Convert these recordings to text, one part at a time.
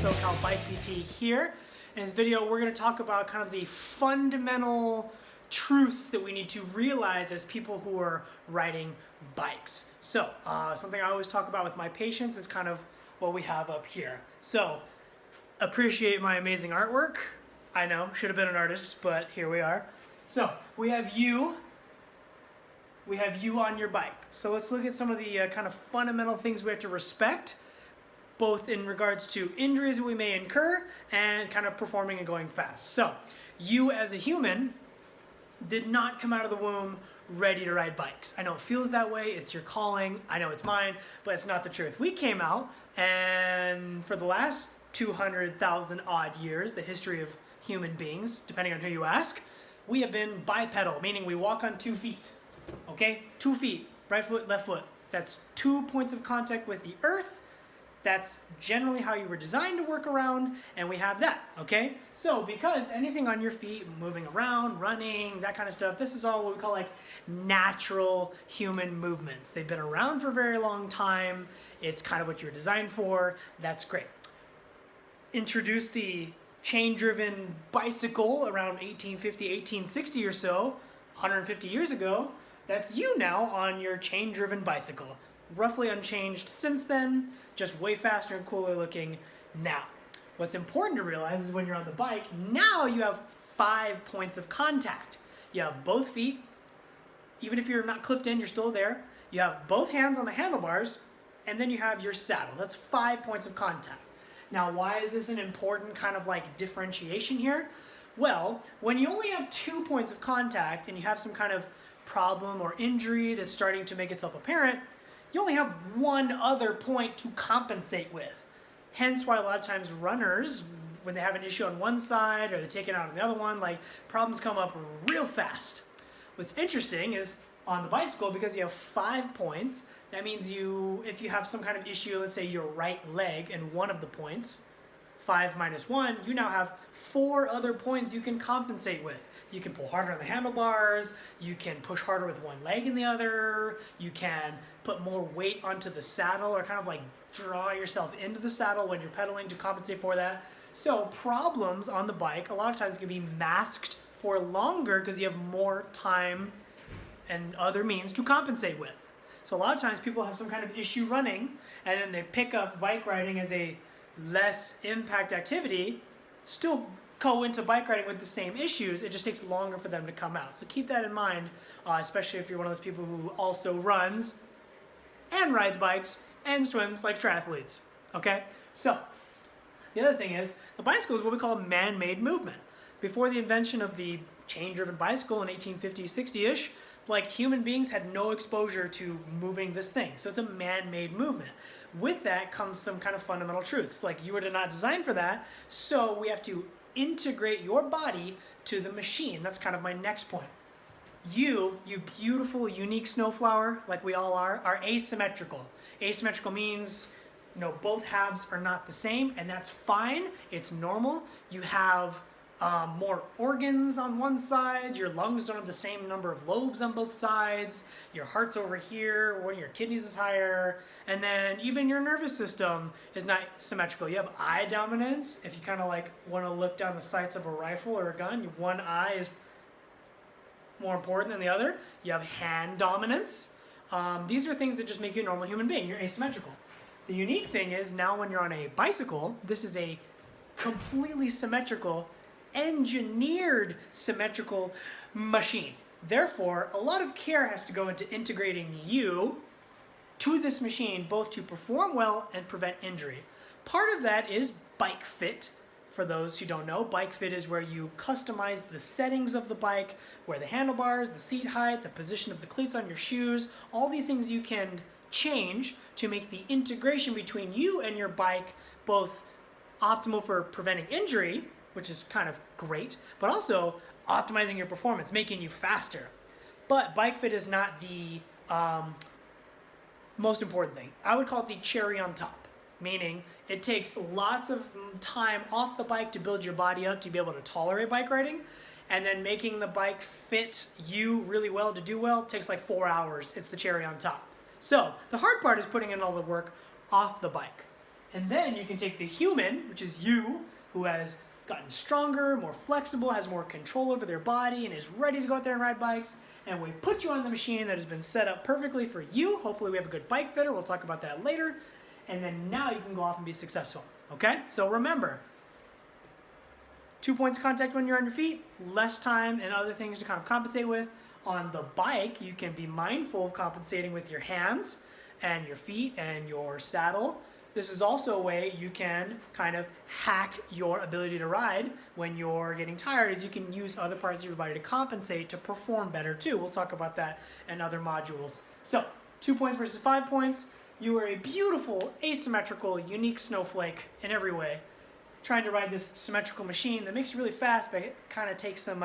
SoCal Bike PT here. In this video, we're going to talk about kind of the fundamental truths that we need to realize as people who are riding bikes. So, something I always talk about with my patients is kind of what we have up here. So, appreciate my amazing artwork. I know, should have been an artist, but here we are. So, we have you on your bike. So let's look at some of the kind of fundamental things we have to respect, both in regards to injuries that we may incur and kind of performing and going fast. So you as a human did not come out of the womb ready to ride bikes. I know it feels that way, it's your calling, I know it's mine, but it's not the truth. We came out, and for the last 200,000 odd years, the history of human beings, depending on who you ask, we have been bipedal, meaning we walk on 2 feet. Okay, 2 feet, right foot, left foot. That's 2 points of contact with the earth. That's generally how you were designed to work around, and we have that, okay? So because anything on your feet, moving around, running, that kind of stuff, this is all what we call like natural human movements. They've been around for a very long time. It's kind of what you were designed for. That's great. Introduce the chain-driven bicycle around 1850, 1860 or so, 150 years ago. That's you now on your chain-driven bicycle. Roughly unchanged since then, just way faster and cooler looking now. What's important to realize is when you're on the bike, now you have 5 points of contact. You have both feet, even if you're not clipped in, you're still there. You have both hands on the handlebars, and then you have your saddle. That's 5 points of contact. Now, why is this an important kind of like differentiation here? Well, when you only have 2 points of contact and you have some kind of problem or injury that's starting to make itself apparent, you only have one other point to compensate with. Hence why a lot of times runners, when they have an issue on one side or they take it out on the other one, like problems come up real fast. What's interesting is on the bicycle, because you have 5 points, that means if you have some kind of issue, let's say your right leg and one of the points, 5 minus 1, you now have 4 other points you can compensate with. You can pull harder on the handlebars, you can push harder with one leg in the other, you can put more weight onto the saddle or kind of like draw yourself into the saddle when you're pedaling to compensate for that. So problems on the bike a lot of times can be masked for longer because you have more time and other means to compensate with. So a lot of times people have some kind of issue running and then they pick up bike riding as a less impact activity, still go into bike riding with the same issues, it just takes longer for them to come out. So keep that in mind, especially if you're one of those people who also runs and rides bikes and swims like triathletes, okay? So, the other thing is, the bicycle is what we call a man-made movement. Before the invention of the chain-driven bicycle in 1850, 60-ish, like human beings had no exposure to moving this thing. So it's a man-made movement. With that comes some kind of fundamental truths. Like you were not designed for that, so we have to integrate your body to the machine. That's kind of my next point. You beautiful, unique snowflower, like we all are asymmetrical. Asymmetrical means, both halves are not the same, and that's fine. It's normal. You have more organs on one side, your lungs don't have the same number of lobes on both sides, your heart's over here, one of your kidneys is higher, and then even your nervous system is not symmetrical. You have eye dominance. If you kind of like want to look down the sights of a rifle or a gun, one eye is more important than the other. You have hand dominance. These are things that just make you a normal human being. You're asymmetrical. The unique thing is now when you're on a bicycle, this is a completely symmetrical, engineered symmetrical machine. Therefore, a lot of care has to go into integrating you to this machine, both to perform well and prevent injury. Part of that is bike fit. For those who don't know, bike fit is where you customize the settings of the bike, where the handlebars, the seat height, the position of the cleats on your shoes, all these things you can change to make the integration between you and your bike both optimal for preventing injury, which is kind of great, but also optimizing your performance, making you faster. But bike fit is not the most important thing. I would call it the cherry on top, meaning it takes lots of time off the bike to build your body up to be able to tolerate bike riding, and then making the bike fit you really well to do well takes like 4 hours. It's the cherry on top. So the hard part is putting in all the work off the bike. And then you can take the human, which is you, who has gotten stronger, more flexible, has more control over their body, and is ready to go out there and ride bikes. And we put you on the machine that has been set up perfectly for you. Hopefully we have a good bike fitter. We'll talk about that later. And then now you can go off and be successful. Okay? So remember, 2 points of contact when you're on your feet, less time and other things to kind of compensate with. On the bike, you can be mindful of compensating with your hands and your feet and your saddle. This is also a way you can kind of hack your ability to ride when you're getting tired, is you can use other parts of your body to compensate to perform better too. We'll talk about that in other modules. So 2 points versus 5 points. You are a beautiful, asymmetrical, unique snowflake in every way, trying to ride this symmetrical machine that makes you really fast, but it kind of takes some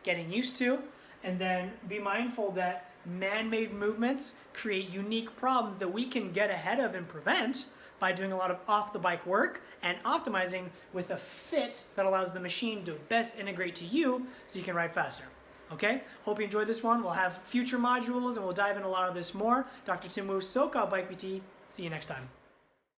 getting used to. And then be mindful that man-made movements create unique problems that we can get ahead of and prevent by doing a lot of off-the-bike work and optimizing with a fit that allows the machine to best integrate to you so you can ride faster. Okay? Hope you enjoyed this one. We'll have future modules and we'll dive into a lot of this more. Dr. Tim Wu, SoCal Bike PT. See you next time.